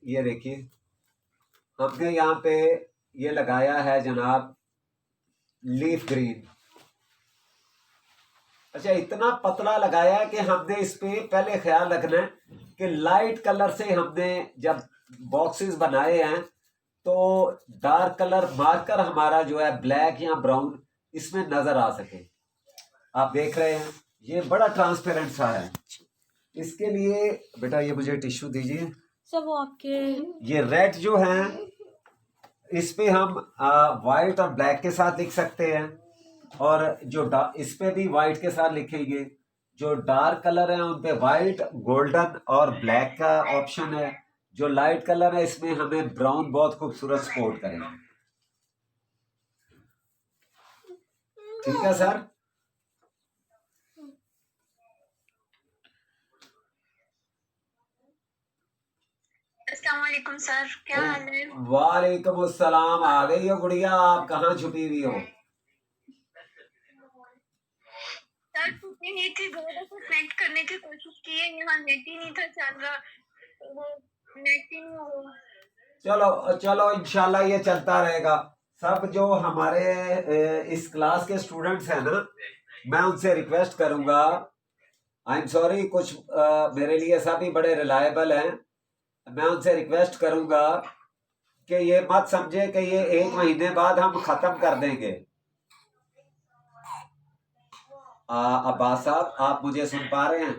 ये देखिए हमने यहाँ पे ये लगाया है जनाब लीफ ग्रीन। अच्छा, इतना पतला लगाया है कि हमने इस पे पहले ख्याल रखना है कि लाइट कलर से हमने जब बॉक्सेस बनाए हैं तो डार्क कलर मार्कर हमारा जो है ब्लैक या ब्राउन इसमें नजर आ सके। आप देख रहे हैं ये बड़ा ट्रांसपेरेंट सा है। इसके लिए बेटा ये मुझे टिश्यू दीजिए सब वो आपके। ये रेड जो है इस पे हम वाइट और ब्लैक के साथ लिख सकते हैं, और जो इस पे भी वाइट के साथ लिखेंगे। जो डार्क कलर है उन पे वाइट, गोल्डन और ब्लैक का ऑप्शन है। जो लाइट कलर है इसमें हमें ब्राउन बहुत खूबसूरत सपोर्ट करेगा। ठीक है सर। अस्सलाम वालेकुम सर, क्या हाल है? वालेकुम अस्सलाम। आ गई हो गुड़िया, आप कहाँ छुपी हुई हो? सर छुट्टी नहीं थी, बहुत को कनेक्ट करने की कोशिश की है, यहाँ नेट ही नहीं था चल रहा, तो वो नेट ही नहीं हुआ। चलो चलो इंशाल्लाह ये चलता रहेगा। सब जो हमारे इस क्लास के स्टूडेंट्स हैं ना, मैं उनसे रिक्वेस्ट करूंगा, आई एम सॉरी, कुछ मेरे लिए सभी बड़े रिलायबल हैं, मैं उनसे रिक्वेस्ट करूंगा कि ये मत समझे कि ये 1 महीने बाद हम खत्म कर देंगे। अब्बास साहब, आप मुझे सुन पा रहे हैं?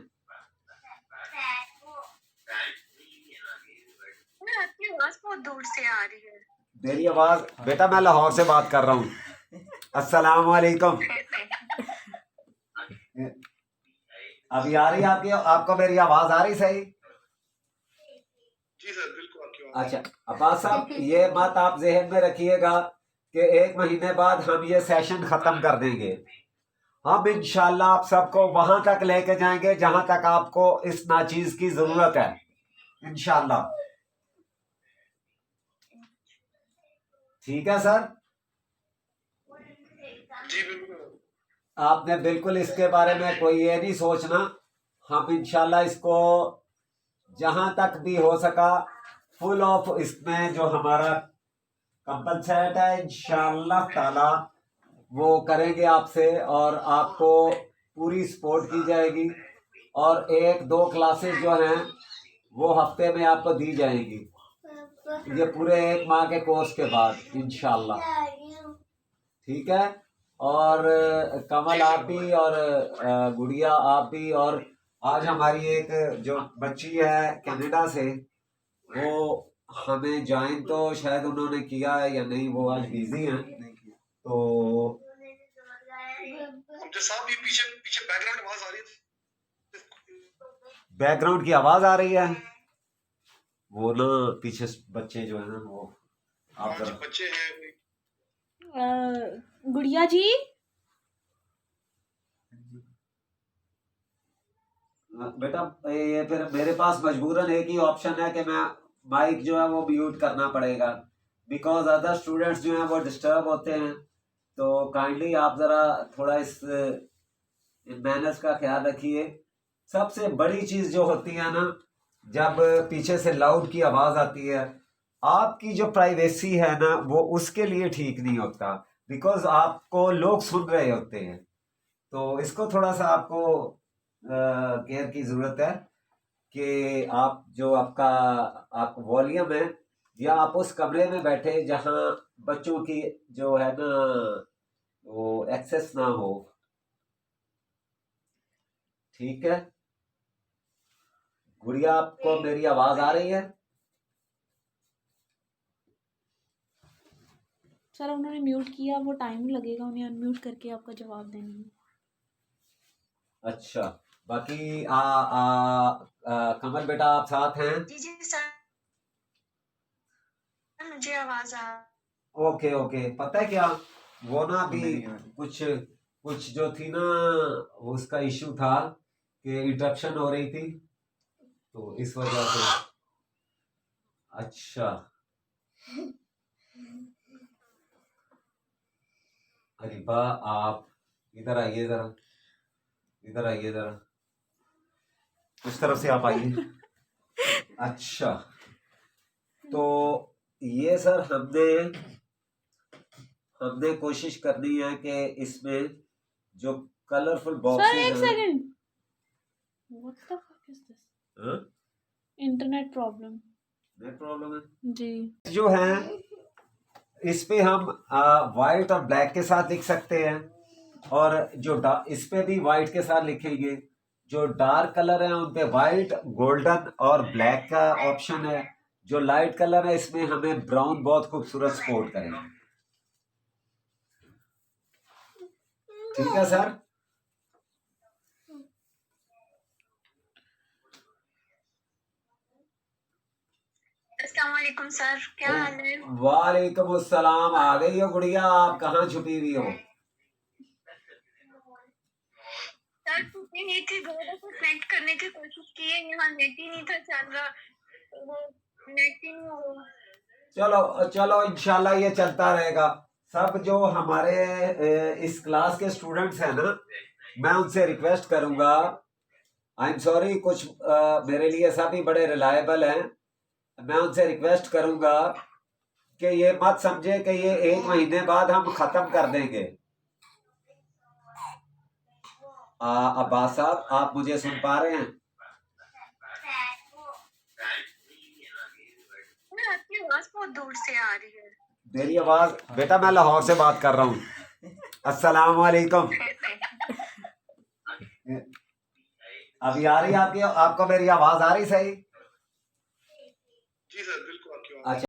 आपकी आवाज बहुत दूर से आ रही है। मेरी आवाज? बेटा मैं लाहौर से बात कर रहा हूँ। अस्सलाम वालेकुम। अभी आ रही है आपकी, आपको मेरी आवाज आ रही सही? जी सर, बिल्कुल। अच्छा अब्बास साहब, ये बात आप जहन में रखिएगा कि 1 महीने बाद हम ये सेशन खत्म कर देंगे। हम इंशाल्लाह आप सबको वहां तक लेके जाएंगे जहां तक आपको इस नाचीज की जरूरत है, इंशाल्लाह। ठीक है सर? जी बिल्कुल। आपने बिल्कुल इसके बारे में कोई ये नहीं सोचना। हम इंशाल्लाह इसको जहां तक भी हो सका फुल ऑफ इसमें जो हमारा कंपनसेट है इंशाल्लाह ताला वो करेंगे आपसे, और आपको पूरी सपोर्ट की जाएगी। और 1-2 क्लासेस जो हैं वो हफ्ते में आपको दी जाएंगी, ये पूरे 1 माह के कोर्स के बाद इंशाल्लाह। ठीक है? और कमल आप भी, और गुड़िया आप भी, और आज हमारी एक जो बच्ची है कनाडा से, वो हमें ज्वाइन तो शायद उन्होंने किया है या नहीं, वो आज बिजी हैं। तो हमसे साहब भी पीछे पीछे बैकग्राउंड आवाज आ रही है। बैकग्राउंड की आवाज आ रही है, वो ना पीछे बच्चे जो है ना वो आप बच्चे हैं। गुड़िया जी, बेटा ये फिर मेरे पास मजबूरन एक ही ऑप्शन है कि मैं माइक जो है वो म्यूट करना पड़ेगा, बिकॉज अदर स्टूडेंट्स जो हैं वो डिस्टर्ब होते हैं। तो काइंडली आप ज़रा थोड़ा इस मैनर्स का ख्याल रखिए। सबसे बड़ी चीज़ जो होती है ना, जब पीछे से लाउड की आवाज़ आती है, आपकी जो प्राइवेसी है ना वो उसके लिए ठीक नहीं होता, बिकॉज आपको लोग सुन रहे होते हैं। तो इसको थोड़ा सा आपको केयर की ज़रूरत है कि आप जो आप वॉल्यूम है, या आप उस कमरे में बैठे जहां बच्चों की जो है ना वो एक्सेस ना हो। ठीक है गुड़िया, आपको मेरी आवाज आ रही है? सर उन्होंने म्यूट किया, वो टाइम लगेगा उन्हें अनम्यूट करके आपका जवाब देने में। अच्छा, बाकी कमल बेटा आप साथ हैं? जी जी सर, मुझे आवाज आ। ओके ओके, पता है क्या, वो ना अभी कुछ कुछ जो थी ना उसका इशू था कि इंटरप्शन हो रही थी, तो इस वजह से। अच्छा अरीबा, आप इधर आइए जरा, इधर आइए जरा, उस तरफ से आप आइए। अच्छा तो ये सर हमने कोशिश करनी है कि इसमें जो कलरफुल सर बॉक्सेस एक हैं। Second, what the fuck is this? हाँ? इंटरनेट प्रॉब्लम नेट प्रॉब्लम है जी। जो है, इस पे हम वाइट और ब्लैक के साथ लिख सकते हैं, और जो इस पे भी वाइट के साथ लिखेंगे। जो डार्क कलर है उन पे वाइट, गोल्डन और ब्लैक का ऑप्शन है। जो लाइट कलर है इसमें हमें ब्राउन बहुत खूबसूरत सपोर्ट करेगा। ठीक है सर। अस्सलाम वालेकुम सर, क्या हाल है? वालेकुम अस्सलाम। आ गई हो गुड़िया, आप कहाँ छुपी हुई हो? सर छुट्टी नहीं थी, बहुत दफा कनेक्ट करने की कोशिश की है, यहाँ नेट ही नहीं था चल रहा, वो नेट ही नहीं हुआ। चलो चलो, इंशाल्लाह ये चलता रहेगा। सब जो हमारे इस क्लास के स्टूडेंट्स हैं ना, मैं उनसे रिक्वेस्ट करूंगा, आई एम सॉरी, कुछ मेरे लिए सभी बड़े रिलायबल हैं, मैं उनसे रिक्वेस्ट करूंगा कि ये मत समझे कि ये 1 महीने बाद हम खत्म कर देंगे। अब्बास साहब, आप मुझे सुन पा रहे हैं? सर आपकी आवाज बहुत दूर से आ रही है। मेरी आवाज, बेटा मैं लाहौर से बात कर रहा हूँ। अस्सलाम वालेकुम। अभी आ रही है आपको मेरी आवाज आ रही सही? जी सर, बिल्कुल आपकी आवाज।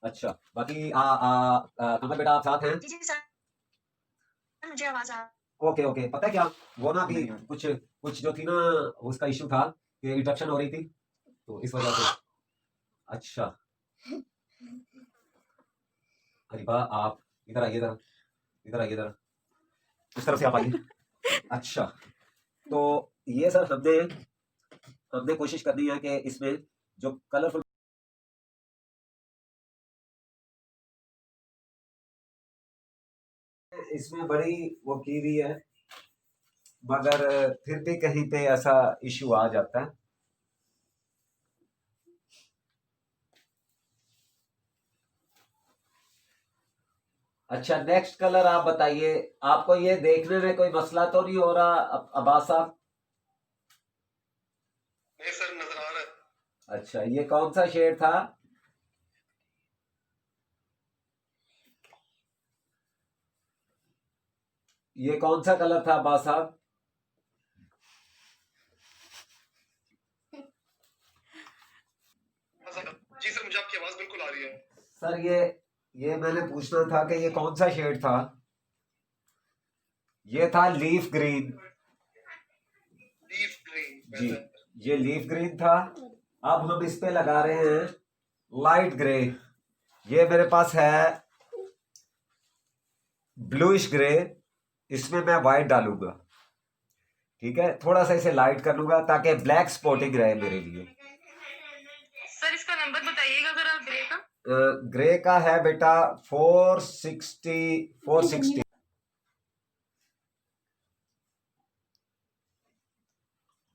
अच्छा, अच्छा, बाकी कमर बेटा आप साथ हैं? जी जी सर, मुझे आवाज आ ओके ओके, पता है क्या, वो ना अभी कुछ कुछ जो थी ना, उसका इशू था कि इंटरप्शन हो रही थी, तो इस वजह से। अच्छा, हरीबा आप इधर आइए, जरा इधर आइए, जरा इस तरफ से आप आइए। अच्छा, तो ये सर हमने कोशिश करनी है कि इसमें जो कलरफुल, इसमें बड़ी वो की हुई है, मगर फिर भी कहीं पे ऐसा इशू आ जाता है। अच्छा, नेक्स्ट कलर आप बताइए, आपको ये देखने में कोई मसला तो नहीं हो रहा अब्बास साहब? नहीं सर, नजर आ रहा है। अच्छा, ये कौन सा शेड था? ये कौन सा कलर था अब्बास साहब? हाँ सर, जी सर, मुझे आपकी आवाज बिल्कुल आ रही है। सर ये मैंने पूछना था कि ये कौन सा शेड था? ये था लीफ ग्रीन। Leaf green. जी, ये लीफ ग्रीन था। अब हम इस पे लगा रहे हैं लाइट ग्रे। ये मेरे पास है ब्लूइश ग्रे, इसमें मैं व्हाइट डालूंगा। ठीक है, थोड़ा सा इसे लाइट कर लूंगा ताकि ब्लैक स्पॉटिंग रहे मेरे लिए। सर इसका नंबर बताइएगा जरा ग्रे का। ग्रे का है बेटा 460।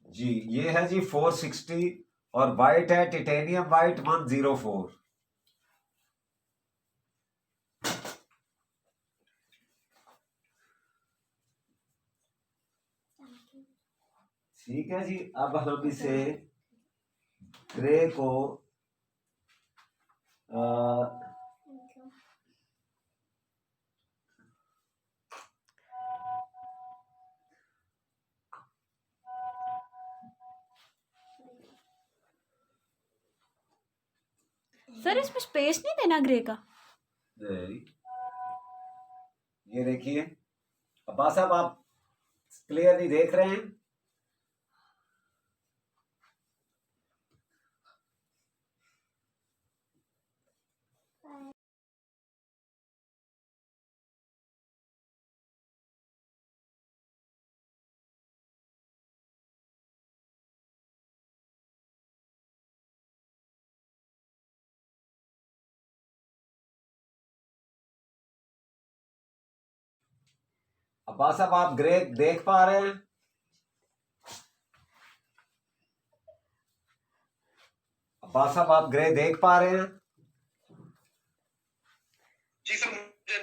जी, ये है जी 460, और वाइट है टिटेनियम वाइट 104। ठीक है जी, अब हम इसे ग्रे को आ, सर इसमें स्पेस नहीं देना ग्रे का? नहीं, ये देखिए अब्बास साहब, आप क्लियरली देख रहे हैं? अब्बास साहब, आप ग्रे देख पा रहे हैं? अब्बास साहब, आप ग्रे देख पा रहे हैं? जी सर, मुझे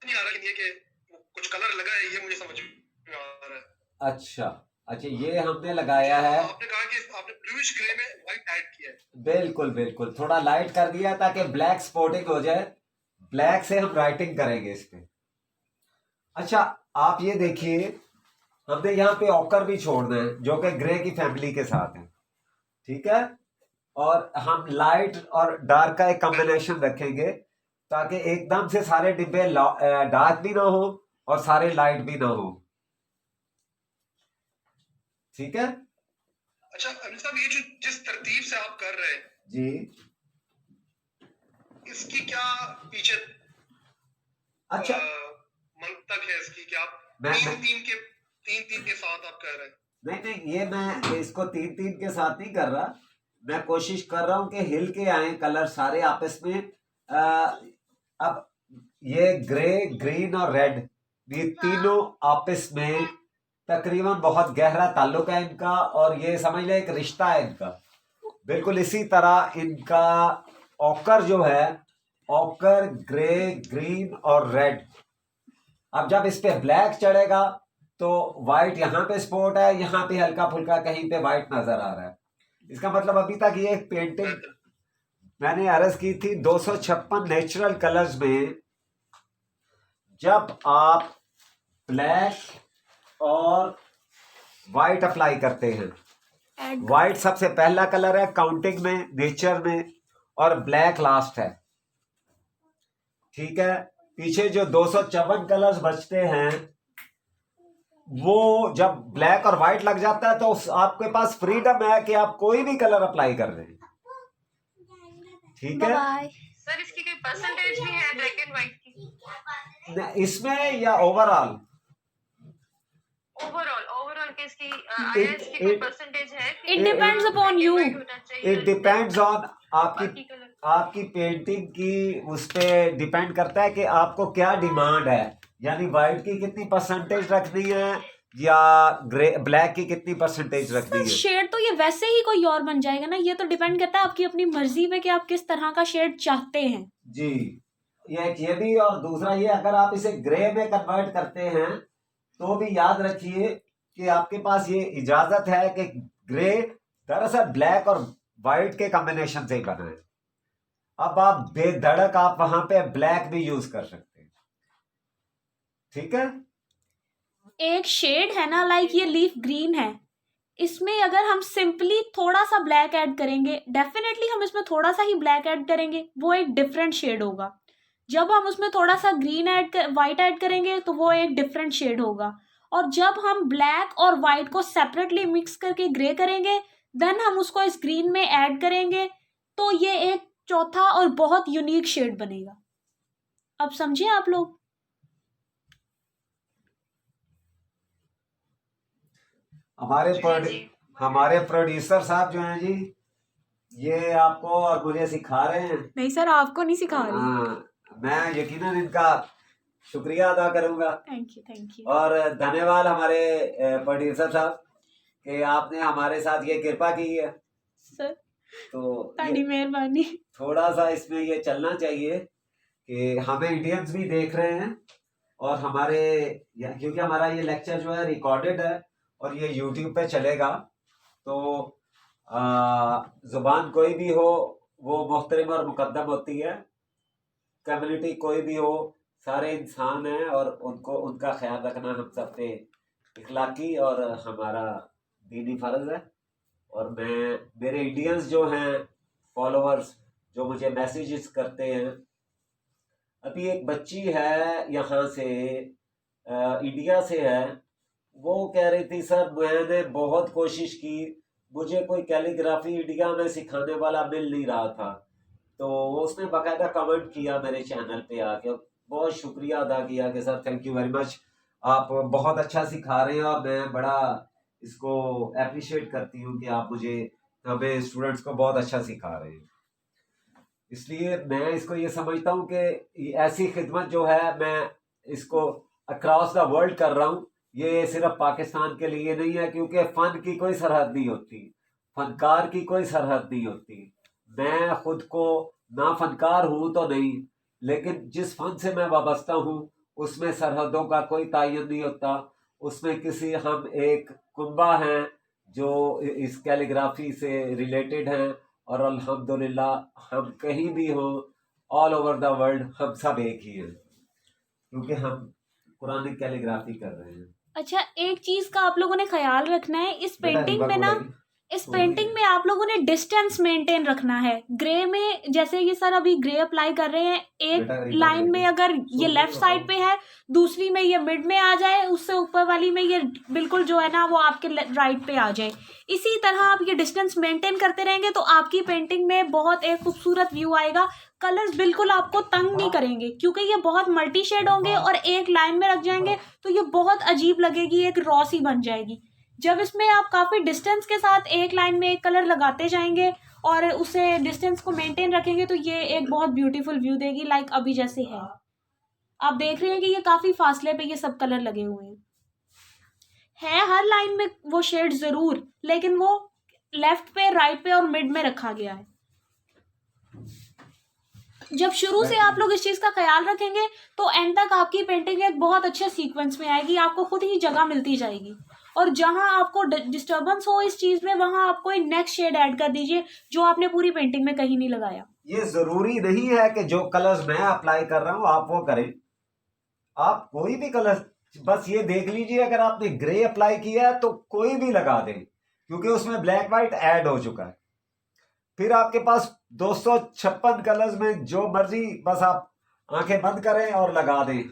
नहीं आ रहा कि ये कि कुछ कलर लगा है, ये मुझे समझ में आ रहा है। अच्छा अच्छा, ये हमने लगाया है। आपने कहा कि आपने ब्लूइश ग्रे में व्हाइट ऐड किया है। बिल्कुल बिल्कुल, थोड़ा लाइट कर दिया ताकि ब्लैक स्पॉटिंग हो जाए। ब्लैक से हम राइटिंग करेंगे इस पे। अच्छा, आप ये देखिए, हमने यहाँ पे ऑकर भी छोड़ना है जो कि ग्रे की फैमिली के साथ है, ठीक है। और हम लाइट और डार्क का एक कॉम्बिनेशन रखेंगे ताकि एकदम से सारे डिब्बे डार्क भी ना हो और सारे लाइट भी ना हो, ठीक है अच्छा अनिल साहब, ये जो जिस तरतीब से आप कर रहे हैं जी। इसकी क्या पीछे अच्छा, मंतक है इसकी? क्या आप मैं तीन तीन के साथ आप कर रहे हैं? नहीं नहीं, ये मैं इसको तीन तीन के साथ नहीं कर रहा। मैं कोशिश कर रहा हूं कि हिल के आए कलर सारे आपस में। अब ये ग्रे, ग्रीन और रेड, ये तीनों आपस में तकरीबन बहुत गहरा ताल्लुक है इनका, और ये समझ लें एक रिश्ता है इनका। बिल्कुल इसी तरह इनका ऑकर जो है, ऑकर ग्रे, ग्रीन और रेड। अब जब इस पे ब्लैक चढ़ेगा तो व्हाइट यहाँ पे स्पॉट है, यहाँ पे हल्का फुल्का कहीं पे व्हाइट नजर आ रहा है। इसका मतलब अभी तक ये पेंटिंग मैंने अर्ज की थी 256 नेचुरल कलर्स में। जब आप ब्लैक और व्हाइट अप्लाई करते हैं, व्हाइट सबसे पहला कलर है काउंटिंग में, नेचर में, और ब्लैक लास्ट है, ठीक है। पीछे जो 254 कलर्स बचते हैं वो जब ब्लैक और व्हाइट लग जाता है तो आपके पास फ्रीडम है कि आप कोई भी कलर अप्लाई कर रहे हैं, ठीक है। सर इसकी कोई परसेंटेज भी है ब्लैक एंड व्हाइट की? इसमें या ओवरऑल? ओवरऑल के इसकी आईएस की कोई परसेंटेज है? It depends upon you. It depends on आपकी पेंटिंग की, उस पे डिपेंड करता है कि आपको क्या डिमांड है, यानी व्हाइट की कितनी परसेंटेज रखनी है या ग्रे ब्लैक की कितनी परसेंटेज रखनी है। शेड तो ये वैसे ही कोई और बन जाएगा ना, ये तो डिपेंड करता है आपकी अपनी मर्जी पे कि आप किस तरह का शेड चाहते हैं। जी, ये भी, और दूसरा ये, अगर आप इसे ग्रे में कन्वर्ट करते हैं तो भी याद रखिए कि आपके पास ये इजाजत है कि ग्रे दरअसल ब्लैक और व्हाइट के कॉम्बिनेशन से ही बना है। अब आप बेधड़क आप वहां पे ब्लैक भी यूज कर सकते हैं, ठीक है। एक शेड है ना, लाइक ये लीफ ग्रीन है, इसमें अगर हम सिंपली थोड़ा सा ब्लैक ऐड करेंगे, डेफिनेटली हम इसमें थोड़ा सा ही ब्लैक ऐड करेंगे, वो एक डिफरेंट शेड होगा। जब हम उसमें थोड़ा सा ग्रीन व्हाइट ऐड करेंगे तो वो एक डिफरेंट शेड होगा। और जब हम ब्लैक और व्हाइट को सेपरेटली मिक्स करके ग्रे करेंगे, देन हम उसको इस ग्रीन में ऐड करेंगे, तो ये एक चौथा और बहुत यूनिक शेड बनेगा। अब समझे आप लोग? हमारे प्रोड्यूसर साहब जो हैं जी, ये आपको और मुझे सिखा रहे हैं। नहीं सर, आपको नहीं सिखा रही। हाँ, मैं यकीनन इनका शुक्रिया अदा करूंगा। Thank you. और धन्यवाद हमारे प्रोड्यूसर साहब कि आपने हमारे साथ ये कृपा की है सर तो मेहरबानी। थोड़ा सा इसमें ये चलना चाहिए कि हमें इंडियंस भी देख रहे हैं और हमारे क्योंकि हमारा ये लेक्चर जो है रिकॉर्डेड है और ये यूट्यूब पे चलेगा, तो जुबान कोई भी हो वो मोहतरम और मुकद्दम होती है। कम्युनिटी कोई भी हो, सारे इंसान हैं और उनको उनका ख्याल रखना हम सब पे इखलाकी और हमारा दीनी फर्ज है। और मेरे इंडियंस जो हैं फॉलोअर्स जो मुझे मैसेजेस करते हैं, अभी एक बच्ची है यहाँ से इंडिया से है, वो कह रही थी सर मैंने बहुत कोशिश की, मुझे कोई कैलीग्राफी इंडिया में सिखाने वाला मिल नहीं रहा था। तो उसने बाकायदा कमेंट किया मेरे चैनल पे आके, बहुत शुक्रिया अदा किया कि sir thank you very much, आप बहुत अच्छा सिखा रहे हैं और मैं बड़ा इसको अप्रिशिएट करती हूँ कि आप हमें स्टूडेंट्स को बहुत अच्छा सिखा रहे हैं। इसलिए मैं इसको ये समझता हूँ कि ऐसी खिदमत जो है मैं इसको अक्रॉस द वर्ल्ड कर रहा हूँ, ये सिर्फ पाकिस्तान के लिए नहीं है, क्योंकि फन की कोई सरहद नहीं होती, फनकार की कोई सरहद नहीं होती। मैं खुद को ना फनकार हूँ तो नहीं, लेकिन जिस फन से मैं वाबस्ता हूँ उसमें सरहदों का कोई तयन नहीं होता। उसमें हम एक कुंबा हैं जो इस कैलीग्राफी से रिलेटेड हैं, और अल्हम्दुलिल्लाह हम कहीं भी हो ऑल ओवर द वर्ल्ड हम सब एक ही हैं, क्योंकि हम कुरानिक कैलीग्राफी कर रहे हैं। अच्छा, एक चीज का आप लोगों ने ख्याल रखना है इस बेटा पेंटिंग रीबा में को ना, लगी इस तो पेंटिंग में आप लोगों ने डिस्टेंस मेंटेन रखना है। ग्रे में जैसे ये सर अभी ग्रे अप्लाई कर रहे हैं, एक बेटा रीबा को लाइन में लगी अगर ये सो लेफ्ट साइड पे है, दूसरी में ये मिड में आ जाए, उससे ऊपर वाली में ये बिल्कुल जो है ना वो आपके राइट पे आ जाए। इसी तरह आप ये डिस्टेंस मेंटेन करते रहेंगे तो आपकी पेंटिंग में बहुत एक खूबसूरत व्यू आएगा। कलर्स बिल्कुल आपको तंग नहीं करेंगे, क्योंकि ये बहुत मल्टी शेड होंगे और एक लाइन में रख जाएंगे तो ये बहुत अजीब लगेगी, एक रॉ सी बन जाएगी। जब इसमें आप काफी डिस्टेंस के साथ एक लाइन में एक कलर लगाते जाएंगे और उसे डिस्टेंस को मेंटेन रखेंगे तो ये एक बहुत ब्यूटीफुल व्यू देगी, लाइक अभी जैसे है। आप देख रहे हैं कि ये काफी फासले पे ये सब कलर लगे हुए हैं, हर लाइन में वो शेड जरूर, लेकिन वो लेफ्ट पे, राइट पे और मिड में रखा गया है। जब शुरू से आप लोग इस चीज का ख्याल रखेंगे तो एंड तक आपकी पेंटिंग एक बहुत अच्छे सीक्वेंस में आएगी, आपको खुद ही जगह मिलती जाएगी। और जहां आपको डिस्टर्बेंस हो इस चीज में, वहां आप कोई नेक्स्ट शेड ऐड कर दीजिए जो आपने पूरी पेंटिंग में कहीं नहीं लगाया। ये जरूरी नहीं है कि जो कलर्स मैं अप्लाई कर रहा हूँ आप वो करें, आप कोई भी कलर, बस ये देख लीजिए अगर आपने ग्रे अप्लाई किया है तो कोई भी लगा दें, क्योंकि उसमें ब्लैक व्हाइट ऐड हो चुका है। फिर आपके पास 256 कलर्स में जो मर्जी, बस आप आंखें बंद करें और लगा दें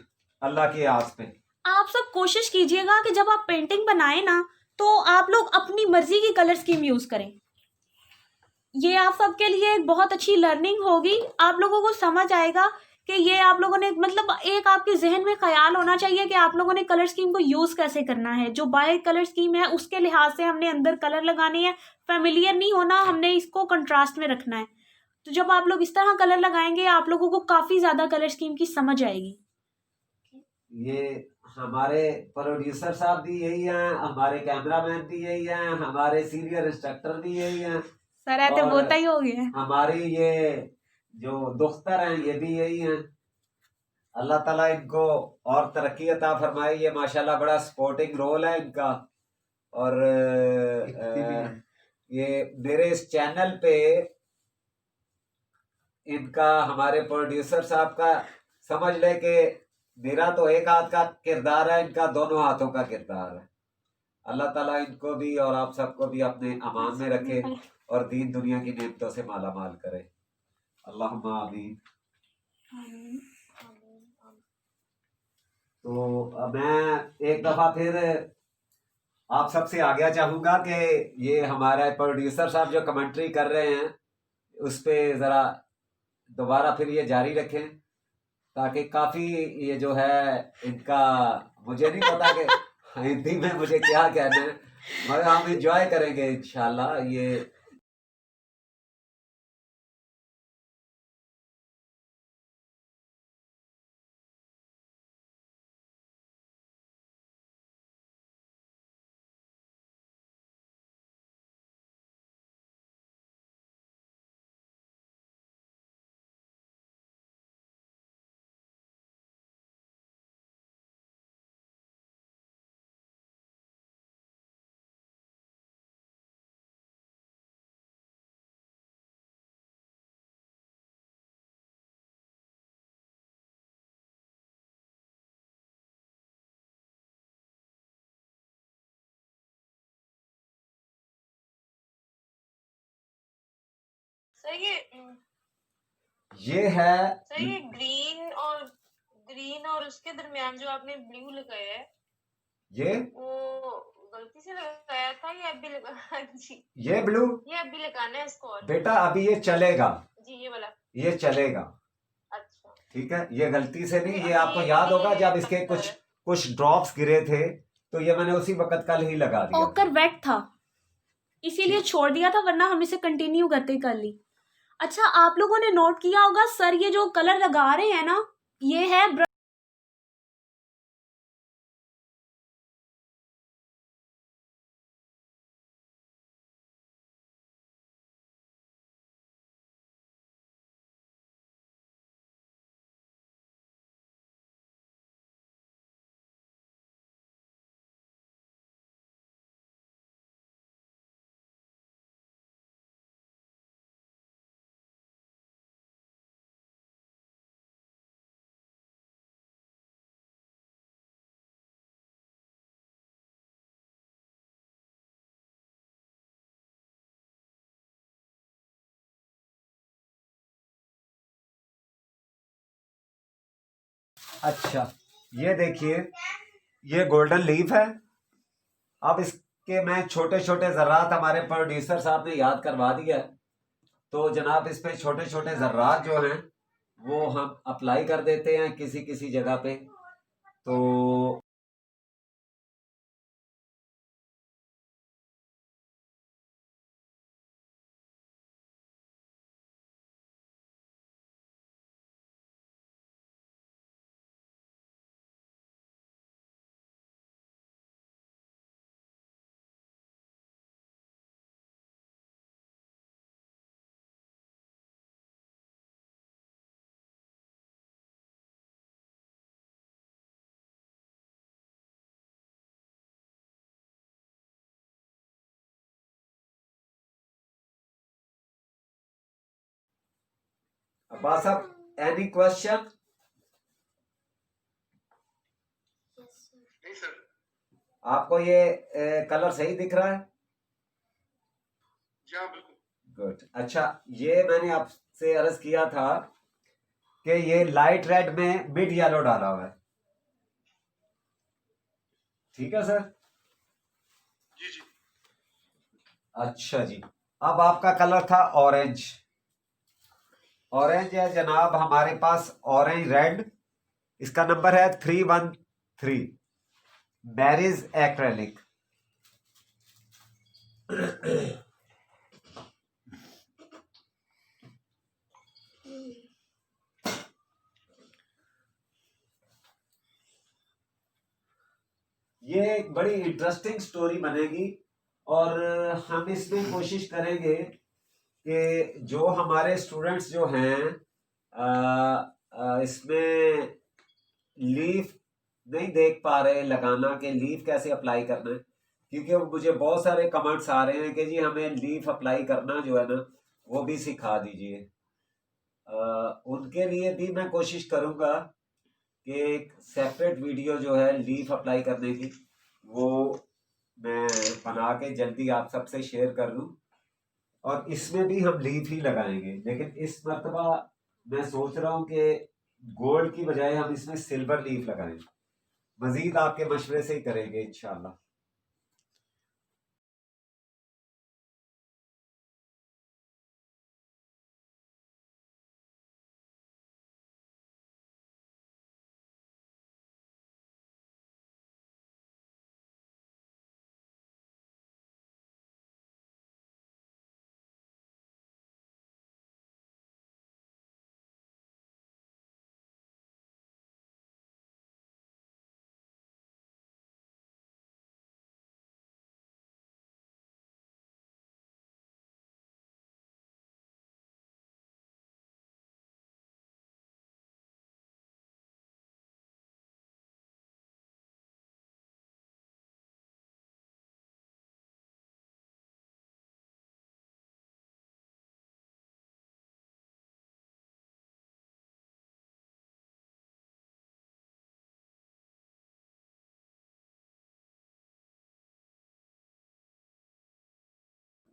अल्लाह की आस पे। आप सब कोशिश कीजिएगा कि जब आप पेंटिंग बनाए ना तो आप लोग अपनी मर्जी की कलर स्कीम यूज करें। ये आप सबके लिए एक बहुत अच्छी लर्निंग होगी, आप लोगों को समझ आएगा कि ये आप लोगों ने, मतलब एक आपके जहन में ख्याल होना चाहिए कि आप लोगों ने कलर स्कीम को यूज कैसे करना है। जो बाय कलर स्कीम है उसके लिहाज से हमने अंदर कलर लगाने हैं, फेमिलियर नहीं होना, हमने इसको कंट्रास्ट में रखना है। तो जब आप लोग इस तरह कलर लगाएंगे आप लोगों को काफी ज्यादा कलर स्कीम की समझ आएगी। ये हमारे प्रोड्यूसर साहब भी यही हैं, हमारे कैमरामैन भी यही हैं, हमारे सीनियर इंस्ट्रक्टर भी यही हैं, सर ऐसे और बोलता ही हो गया। हमारी ये जो दुख्तर हैं ये भी यही हैं। अल्लाह ताला इनको और तरक्की अता फरमाए। ये माशाल्लाह बड़ा सपोर्टिंग रोल है इनका। और ये मेरे इस चैनल पे इनका, हमारे प्रोड्यूसर साहब का, समझ ले कि मेरा तो एक हाथ का किरदार है, इनका दोनों हाथों का किरदार है। अल्लाह ताला इनको भी और आप सबको भी अपने अमान में रखे और दीन दुनिया की नेमतों से माला माल करे। अल्लाहुम्मा आमीन। तो मैं एक दफा फिर आप सबसे आज्ञा चाहूंगा कि ये हमारा प्रोड्यूसर साहब जो कमेंट्री कर रहे हैं उस पे जरा दोबारा फिर ये जारी रखें, ताकि काफी ये जो है इनका, मुझे नहीं पता कि हिंदी में मुझे क्या कहना है, मगर हम इंजॉय करेंगे इंशाल्लाह ये सर ये है सर ये ग्रीन और उसके दरमियान जो आपने ब्लू लगाया है ये वो गलती से लगाया था या अभी लगा जी ये ब्लू ये अभी लगाना है इसको और बेटा अभी ये चलेगा, जी ये वाला ये चलेगा, अच्छा ठीक है। ये गलती से नहीं, ये अभी आपको याद होगा जब इसके पत्थर कुछ है। कुछ ड्रॉप्स गिरे थे तो ये मैंने उसी वक्त कल ही लगा दिया था। ऑकर वेट था इसीलिए छोड़ दिया था, वरना हम इसे कंटिन्यू करते कर ली। अच्छा, आप लोगों ने नोट किया होगा सर ये जो कलर लगा रहे हैं ना, ये है अच्छा, ये देखिए ये गोल्डन लीफ है। अब इसके मैं छोटे छोटे जर्रात हमारे प्रोड्यूसर साहब ने याद करवा दिया है, तो जनाब इस पे छोटे छोटे जर्रात जो हैं वो हम अप्लाई कर देते हैं किसी किसी जगह पे। तो अब्बास साहब एनी क्वेश्चन? नहीं सर। आपको ये कलर सही दिख रहा है? जी हाँ बिल्कुल। गुड। अच्छा, ये मैंने आपसे अर्ज किया था कि ये लाइट रेड में मिड येलो डाला हुआ है, ठीक है सर? जी जी। अच्छा जी, अब आपका कलर था ऑरेंज। ऑरेंज है जनाब हमारे पास, ऑरेंज रेड। इसका नंबर है 313, बैरिज एक्रेलिक। ये एक बड़ी इंटरेस्टिंग स्टोरी बनेगी और हम इसमें कोशिश करेंगे कि जो हमारे स्टूडेंट्स जो हैं इसमें लीफ नहीं देख पा रहे लगाना कि लीफ कैसे अप्लाई करना है, क्योंकि मुझे बहुत सारे कमेंट्स आ रहे हैं कि जी हमें लीफ अप्लाई करना जो है ना वो भी सिखा दीजिए। उनके लिए भी मैं कोशिश करूँगा कि एक सेपरेट वीडियो जो है लीफ अप्लाई करने की वो मैं बना के जल्दी आप सबसे शेयर कर दूँ, और इसमें भी हम लीफ ही लगाएंगे। लेकिन इस मरतबा मैं सोच रहा हूँ कि गोल्ड की बजाय हम इसमें सिल्वर लीफ लगाएं। मजीद आपके मशवरे से ही करेंगे इंशाल्लाह।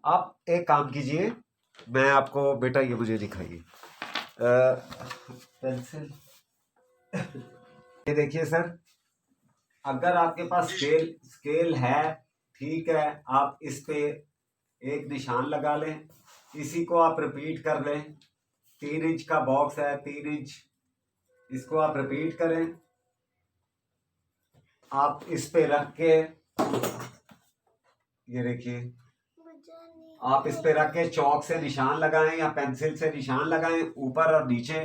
आप एक काम कीजिए, मैं आपको बेटा ये मुझे दिखाइए पेंसिल। ये देखिए सर, अगर आपके पास स्केल है, ठीक है, आप इस पे एक निशान लगा लें, इसी को आप रिपीट कर लें। 3 इंच का बॉक्स है, 3 इंच, इसको आप रिपीट करें। आप इस पे रख के, ये देखिए, आप इस पे रख के चौक से निशान लगाएं या पेंसिल से निशान लगाएं ऊपर और नीचे,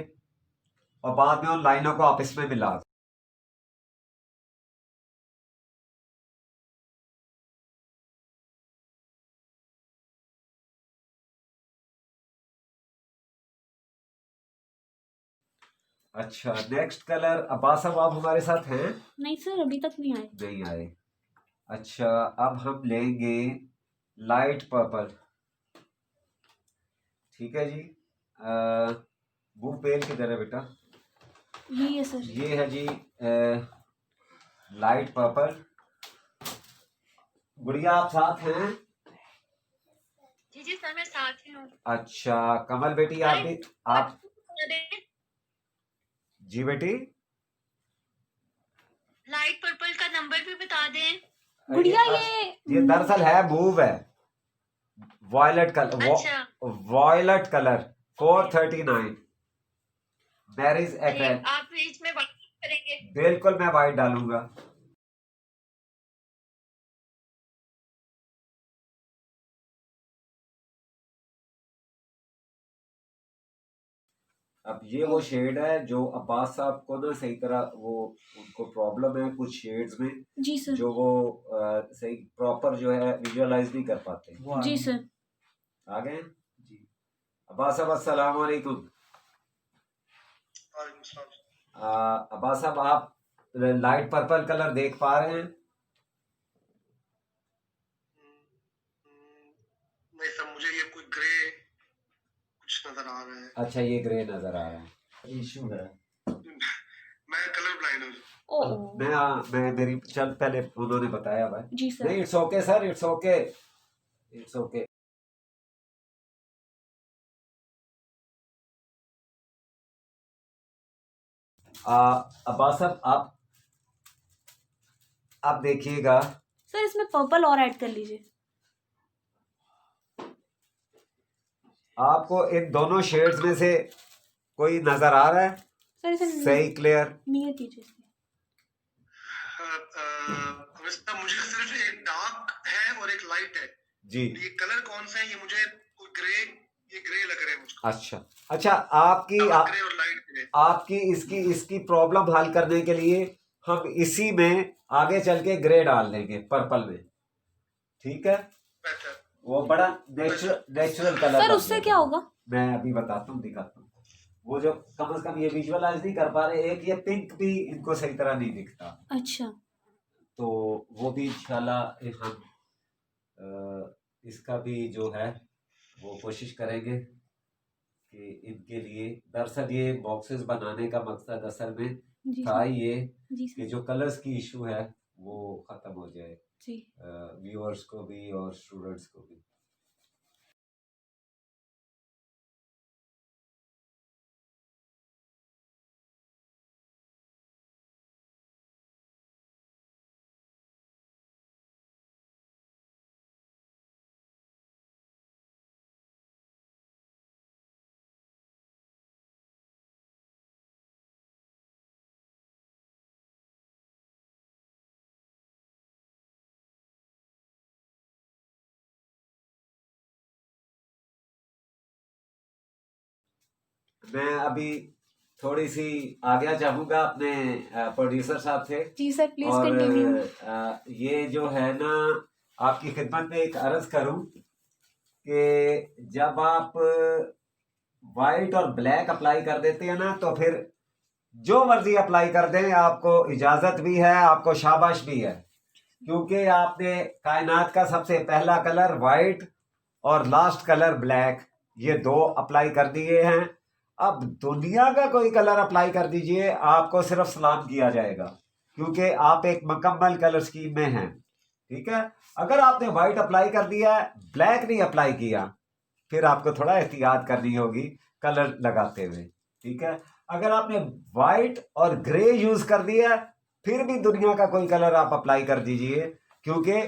और बाद में उन लाइनों को आप इसमें मिला दें। अच्छा, नेक्स्ट कलर अब्बास साहब आप हमारे साथ हैं? नहीं सर, अभी तक नहीं आए। नहीं आए। अच्छा, अब हम लेंगे लाइट पर्पल। ठीक है जी। वो पेन किधर है बेटा? यही है सर। ये है जी लाइट पर्पल। गुड़िया आप साथ हैं? जी जी सर, मैं साथ ही हूँ। अच्छा कमल बेटी आप भी, आप जी बेटी। लाइट पर्पल का नंबर भी बता दें। गुड़िया ये दरअसल है मूव है, वॉयलेट कलर। अच्छा। वॉयलेट कलर 439 मैरिज एफएल। आप बीच में बात करेंगे? बिल्कुल मैं वाइट डालूंगा। अब ये वो शेड है जो अब्बास साहब को ना सही तरह वो उनको प्रॉब्लम है कुछ शेड्स में, जी सर। जो वो सही प्रॉपर जो है विजुअलाइज नहीं कर पाते। जी सर। आ गए जी। अब्बास साहब अस्सलाम वालेकुम। वालेकुम सलाम। अब्बास साहब आप लाइट पर्पल कलर देख पा रहे हैं? नहीं सर, मुझे ये कोई ग्रे कुछ नजर आ रहा है। अच्छा, ये ग्रे नजर आ रहा है, इशू है। मैं कलर ब्लाइंड हूँ। ओ मैं मेरी चल पहले उन्होंने बताया हुआ है। जी सर। नहीं, it's okay sir, it's okay, it's okay. Abbas साहब आप देखिएगा, सर इसमें पर्पल और ऐड कर लीजिए। आपको इन दोनों शेड्स में से कोई नजर आ रहा है? सर इसे सही क्लियर नियर कीजिए। मुझे सिर्फ एक डार्क है और एक लाइट है जी। ये कलर कौन सा है? ये मुझे कोई ग्रे, ये ग्रे लग रहा है मुझको। अच्छा आपकी ग्रे और लाइट ग्रे। आपकी इसकी प्रॉब्लम हल करने के लिए हम इसी में आगे चल के ग्रे डाल देंगे पर्पल में, ठीक है? बेहतर। वो बड़ा नेचुरल कलर। सर उससे क्या होगा? मैं अभी बताता हूँ, दिखाता हूँ। वो जो कम से कम ये विजुअलाइज नहीं कर पा रहे, एक ये पिंक भी इनको सही तरह नहीं दिखता। अच्छा। तो वो भी इंशाल्लाह हम इसका भी जो है वो कोशिश करेंगे कि इनके लिए, दरअसल ये बॉक्सेस बनाने का मकसद असल में जी था सर। ये जी कि सर। जो कलर्स की इशू है वो खत्म हो जाए, जी। व्यूअर्स को भी और स्टूडेंट्स को भी। मैं अभी थोड़ी सी आज्ञा चाहूंगा अपने प्रोड्यूसर साहब से। जी सर प्लीज और कंटिन्यू। ये जो है ना, आपकी खिदमत में एक अर्ज करूं कि जब आप वाइट और ब्लैक अप्लाई कर देते हैं ना, तो फिर जो मर्जी अप्लाई कर दें, आपको इजाजत भी है, आपको शाबाश भी है, क्योंकि आपने कायनात का सबसे पहला कलर वाइट और लास्ट कलर ब्लैक, ये 2 अप्लाई कर दिए हैं। अब दुनिया का कोई कलर अप्लाई कर दीजिए, आपको सिर्फ सलाम किया जाएगा, क्योंकि आप एक मुकम्मल कलर स्कीम में हैं, ठीक है? अगर आपने व्हाइट अप्लाई कर दिया है, ब्लैक नहीं अप्लाई किया, फिर आपको थोड़ा एहतियात करनी होगी कलर लगाते हुए, ठीक है। अगर आपने वाइट और ग्रे यूज कर दिया फिर भी दुनिया का कोई कलर आप अप्लाई कर दीजिए, क्योंकि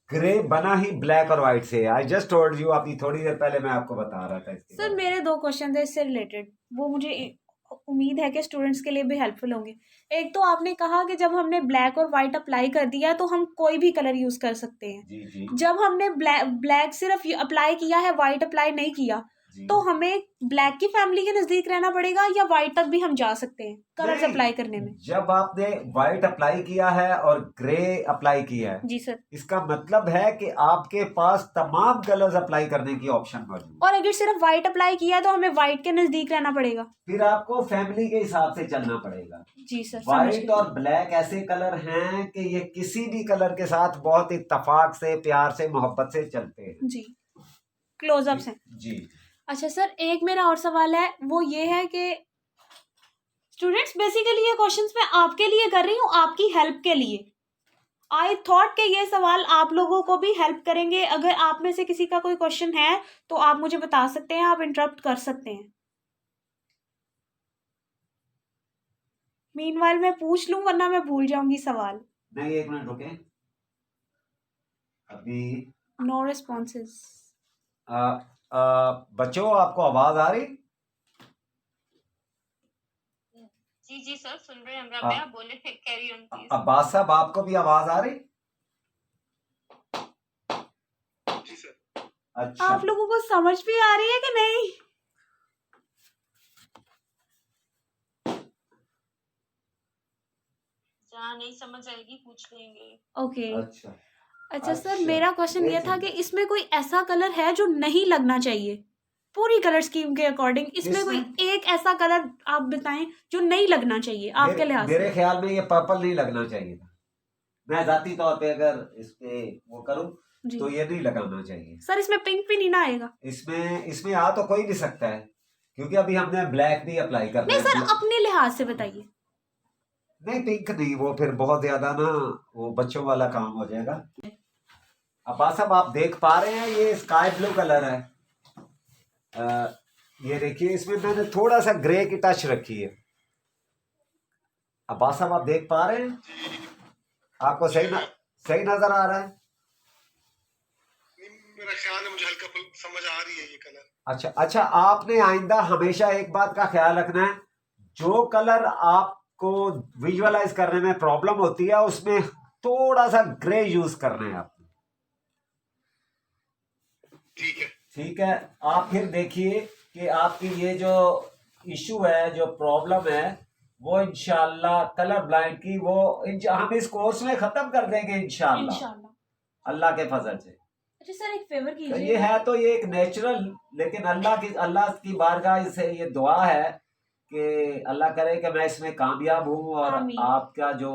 ग्रे बना ही ब्लैक और व्हाइट से। आई जस्ट टोल्ड यू, अभी थोड़ी देर पहले मैं आपको बता रहा था इसके सर बारे में। मेरे 2 क्वेश्चन थे इससे रिलेटेड, वो मुझे उम्मीद है कि स्टूडेंट्स के लिए भी हेल्पफुल होंगे। एक तो आपने कहा कि जब हमने ब्लैक और वाइट अप्लाई कर दिया है तो हम कोई भी कलर यूज कर सकते हैं। जी जी जब हमने ब्लैक सिर्फ अप्लाई किया है, वाइट अप्लाई नहीं किया, जी। तो हमें ब्लैक की फैमिली के नजदीक रहना पड़ेगा या वाइट तक भी हम जा सकते हैं कलर्स नहीं, अप्लाई करने में? जब आपने व्हाइट अप्लाई किया है और ग्रे अप्लाई किया है, जी सर। इसका मतलब है कि आपके पास तमाम कलर्स अप्लाई करने की ऑप्शन मौजूद है। और अगर सिर्फ वाइट अप्लाई किया है तो हमें वाइट के नजदीक रहना पड़ेगा? फिर आपको फैमिली के हिसाब से चलना पड़ेगा। जी सर, समझ व्हाइट गई। और ब्लैक ऐसे कलर हैं कि ये किसी भी कलर के साथ बहुत इत्तेफाक से, प्यार से, मोहब्बत से चलते हैं। जी, क्लोजअप्स हैं। जी अच्छा सर, एक मेरा और सवाल है, वो ये है कि स्टूडेंट्स बेसिकली ये क्वेश्चंस मैं आपके लिए कर रही हूँ, आपकी हेल्प के लिए। आई थॉट कि ये सवाल आप लोगों को भी हेल्प करेंगे। अगर आप में से किसी का कोई क्वेश्चन है तो आप मुझे बता सकते हैं, आप इंटरप्ट कर सकते हैं। मीनवाइल मैं पूछ लूं, वरना मैं भूल जाऊंगी सवाल। नहीं, एक मिनट रुके। अभी नो रिस्पॉन्सेज। बच्चों, आपको आवाज आ रही? जी जी सर, सुन रहे हैं हम। रबिया बोले, कैरी ऑन प्लीज। अब्बास साहब, आपको भी आवाज आ रही? जी सर। अच्छा, आप लोगों को समझ भी आ रही है कि नहीं? जहाँ नहीं समझ आएगी पूछ लेंगे। ओके। अच्छा अच्छा सर, अच्छा, मेरा क्वेश्चन ये एक था कि मिनट। इसमें कोई ऐसा कलर है जो नहीं लगना चाहिए पूरी कलर स्कीम के अकॉर्डिंग? इसमें कोई किसमें? एक ऐसा कलर आप बताएं जो नहीं लगना चाहिए आपके लिहाज मेरे से। ख्याल में ये पर्पल नहीं लगना चाहिए था। मैं जाती तौर पे अगर इस पे वो करूं जी तो ये नहीं लगाना चाहिए। सर, इसमें पिंक भी नहीं ना आएगा? इसमें आ तो कोई भी सकता है, क्योंकि अभी हमने ब्लैक भी अप्लाई करना नहीं है। सर, अपने लिहाज से बताइए। नहीं, पिंक नहीं, वो फिर बहुत ज्यादा ना, वो बच्चों वाला काम हो जाएगा। अब्बास साहब, आप देख पा रहे हैं ये स्काई ब्लू कलर है। ये देखिए, इसमें मैंने थोड़ा सा ग्रे की टच रखी है। अब्बास साहब, आप देख पा रहे हैं? आपको सही नजर आ रहा है? मेरा ख्याल है मुझे हल्का फुल समझ आ रही है ये कलर। अच्छा अच्छा, आपने आइंदा हमेशा एक बात का ख्याल रखना है, जो कलर आपको विजुअलाइज करने में प्रॉब्लम होती है उसमें थोड़ा सा ग्रे यूज करना है आपने। ठीक है। ठीक है। आप फिर देखिए कि आपकी ये जो इशू है, जो प्रॉब्लम है, वो इंशाल्लाह कलर ब्लाइंड की, वो हम इस कोर्स में खत्म कर देंगे इंशाल्लाह, इंशाल्लाह। अल्लाह के फजल से। अच्छा सर, एक फेवर तो कीजिए। ये है तो ये एक नेचुरल, लेकिन अल्लाह की बारगाह से ये दुआ है कि अल्लाह करे कि मैं इसमें कामयाब हूँ और आमीन। आपका जो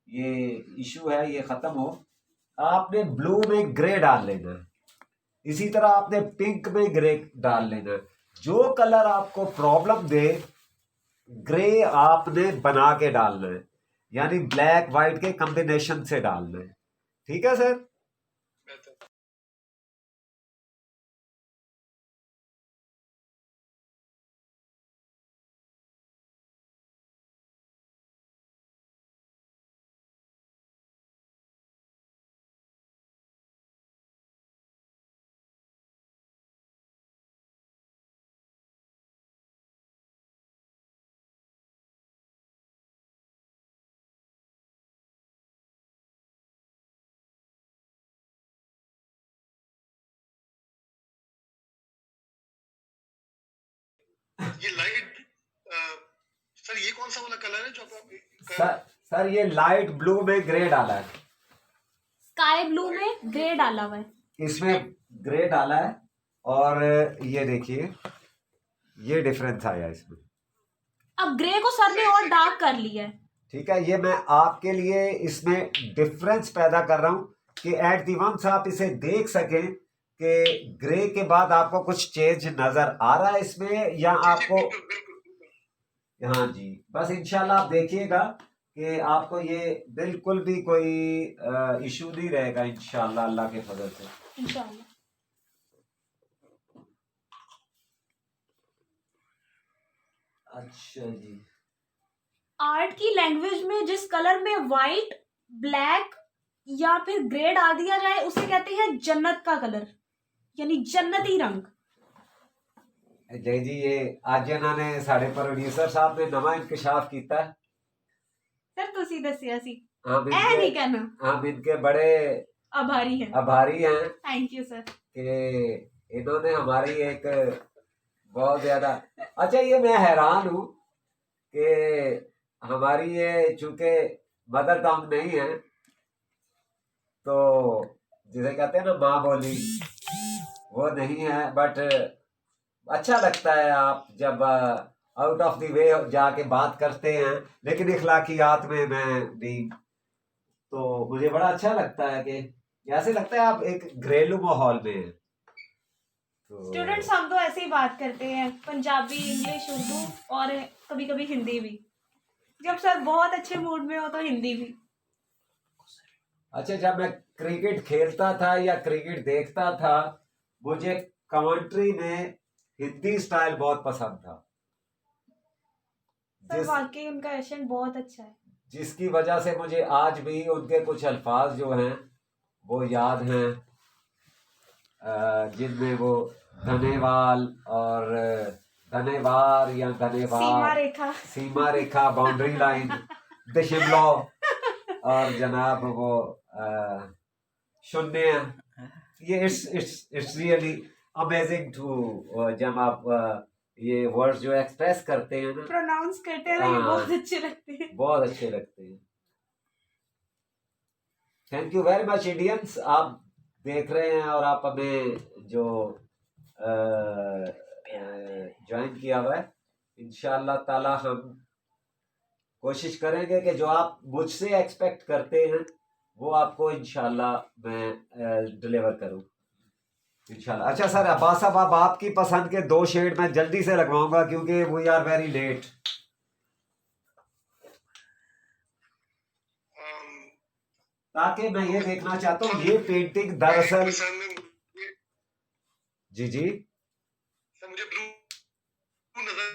ये इशू है ये खत्म हो। आपने ब्लू में ग्रे डाल लेना है, इसी तरह आपने पिंक में ग्रे डाल लेना है। जो कलर आपको प्रॉब्लम दे, ग्रे आपने बना के डालना है, यानी ब्लैक व्हाइट के कॉम्बिनेशन से डालना है। ठीक है सर? बेहतर। ये लाइट सर, ये कौन सा वाला कलर है जो सर ये लाइट ब्लू में ग्रे डाला है, स्काई ब्लू में ग्रे डाला हुआ है। इसमें ग्रे डाला है, और ये देखिए ये डिफरेंस आया इसमें। अब ग्रे को सर ने और डार्क कर लिया है। ठीक है, ये मैं आपके लिए इसमें डिफरेंस पैदा कर रहा हूं कि एट दी वंस आप इसे देख सकें कि ग्रे के बाद आपको कुछ चेंज नजर आ रहा है इसमें, या आपको। बिल्कुल बिल्कुल बिल्कुल। हाँ जी, बस इंशाल्लाह आप देखिएगा कि आपको ये बिल्कुल भी कोई इशू नहीं रहेगा इंशाल्लाह, अल्लाह के फजल से। इंशाल्लाह। अच्छा जी। आर्ट की लैंग्वेज में जिस कलर में वाइट, ब्लैक या फिर ग्रे डाल दिया जाए उसे कहते हैं जन्नत का कलर, यानी जन्नती रंग। जय जी, ये आज इन्होंने साढ़े प्रोड्यूसर साहब ने नवा इंकशाफ किया। सर तुसी दसिया सी, हम ऐ नहीं इनके कहना। हम इनके बड़े आभारी है। आभारी हैं थैंक यू सर। कि इन्होंने हमारी एक बहुत ज्यादा, अच्छा ये मैं हैरान हूँ कि हमारी ये चूंकि मदर टंग नहीं है, तो जिसे कहते हैं ना माँ बोली, वो नहीं है, बट अच्छा लगता है आप जब आउट ऑफ द वे जाके बात करते हैं, लेकिन इखलाकियात में मैं भी, तो मुझे बड़ा अच्छा लगता है कि ऐसे लगता है आप एक घरेलू माहौल में हैं। तो स्टूडेंट्स हम तो ऐसे ही बात करते हैं, पंजाबी, इंग्लिश, उर्दू और कभी कभी हिंदी भी। जब सर बहुत अच्छे मूड में हो तो हिंदी भी। अच्छा, जब मैं क्रिकेट खेलता था या क्रिकेट देखता था, मुझे कमेंट्री में हिंदी स्टाइल बहुत पसंद था, सर वाकई उनका एक्शन बहुत अच्छा है। जिसकी वजह से मुझे आज भी उनके कुछ अल्फाज जो हैं वो याद हैं, जिनमें वो धनेवाल और धनेवार या धनेवार, सीमा रेखा, बाउंड्री लाइन, दशमलव और जनाब वो शून्य, ये इट्स रियली अमेजिंग टू जब आप ये वर्ड्स जो एक्सप्रेस करते हैं ना, प्रोनाउंस करते हैं ना, ये बहुत अच्छे लगते हैं। बहुत अच्छे लगते हैं। Thank you very much Indians, आप देख रहे हैं और आप हमें जो ज्वाइन किया हुआ है, इंशाअल्लाह ताला हम कोशिश करेंगे कि जो आप मुझसे एक्सपेक्ट करते हैं वो आपको इंशाअल्लाह मैं डिलीवर करूं इंशाअल्लाह। अच्छा सर अब्बास साहब, अब आपकी पसंद के 2 शेड मैं जल्दी से लगवाऊंगा क्योंकि वी आर वेरी लेट। ताकि मैं ये देखना चाहता हूँ ये पेंटिंग दरअसल, जी जी सर मुझे ब्लू नजर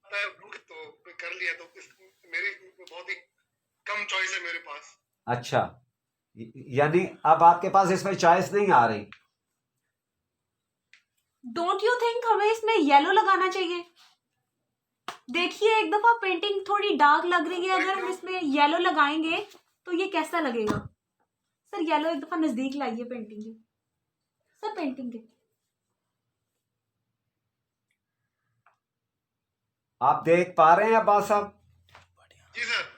आता है, ब्लू तो कर लिया, तो मेरी बहुत ही कम चॉइस है मेरे पास। अच्छा, यानी अब आपके पास इसमें चॉइस नहीं आ रही। डोंट यू थिंक हमें इसमें येलो लगाना चाहिए? देखिए एक दफा पेंटिंग थोड़ी डार्क लग रही है, अगर हम इसमें येलो लगाएंगे तो ये कैसा लगेगा? सर येलो एक दफा नजदीक लाइए पेंटिंग के। सर पेंटिंग के आप देख पा रहे हैं अब्बास साहब? जी सर।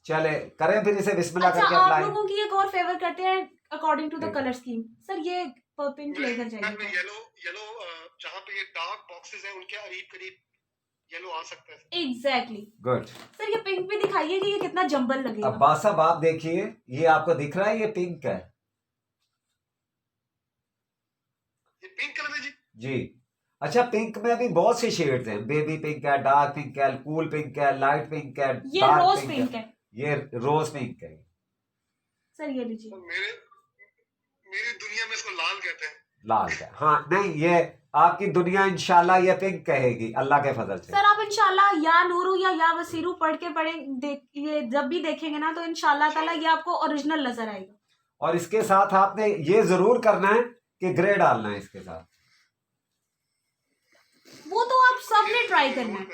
चले करें फिर इसे बिस्मिल्लाह अच्छा, करके आप अप्लाई। लोगों की एक और फेवर करते हैं according to the colour scheme. Sir ये पिंक लेकर जाइए। येलो जहाँ पे ये डार्क बॉक्सेस हैं उनके करीब येलो आ सकता है। एग्जैक्टली। गुड। सर ये पिंक भी दिखाइए कि ये कितना जंबल लगेगा। अब्बास साहब आप देखिए, ये आपको दिख रहा है, ये पिंक है। ये पिंक कलर है जी? जी। अच्छा, पिंक में भी बहुत से शेड्स हैं, बेबी पिंक है, डार्क पिंक है, कूल पिंक है, लाइट पिंक है, ये डार्क रोज पिंक पिंक है। ये रोज पिंक है। सर ये लीजिए। तो मेरी दुनिया में इसको लाल कहते हैं। लाल है, हाँ नहीं, ये आपकी दुनिया इंशाल्लाह ये पिंक कहेगी अल्लाह के फजल से। सर आप इंशाल्लाह या नूरू या वसीरू पढ़ के ये जब भी देखेंगे ना तो इंशाल्लाह ताला ये आपको ओरिजिनल नजर आएगा। और इसके साथ आपने ये जरूर करना है कि ग्रे डालना है इसके साथ। वो तो आप सबने ट्राई करना है।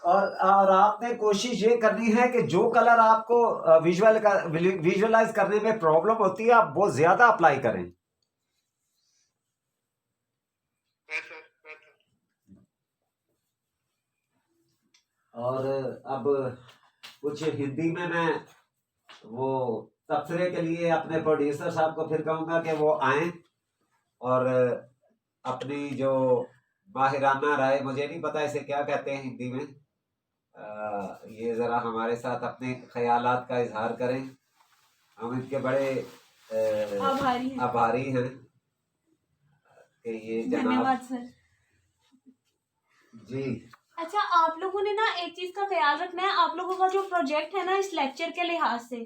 और आपने कोशिश ये करनी है कि जो कलर आपको विजुअलाइज करने में प्रॉब्लम होती है आप वो ज्यादा अप्लाई करें। और अब कुछ हिंदी में मैं वो तबसरे के लिए अपने प्रोड्यूसर साहब को फिर कहूँगा कि वो आए और अपनी जो माहिराना राय, मुझे नहीं पता इसे क्या कहते हैं हिंदी में, ये ज़रा हमारे साथ अपने ख्यालात का इजहार करें। हम इनके बड़े आभारी हैं कि ये जनाब। धन्यवाद सर जी। अच्छा, आप लोगों ने ना एक चीज का ख्याल रखना है। आप लोगों का जो प्रोजेक्ट है ना इस लेक्चर के लिहाज से,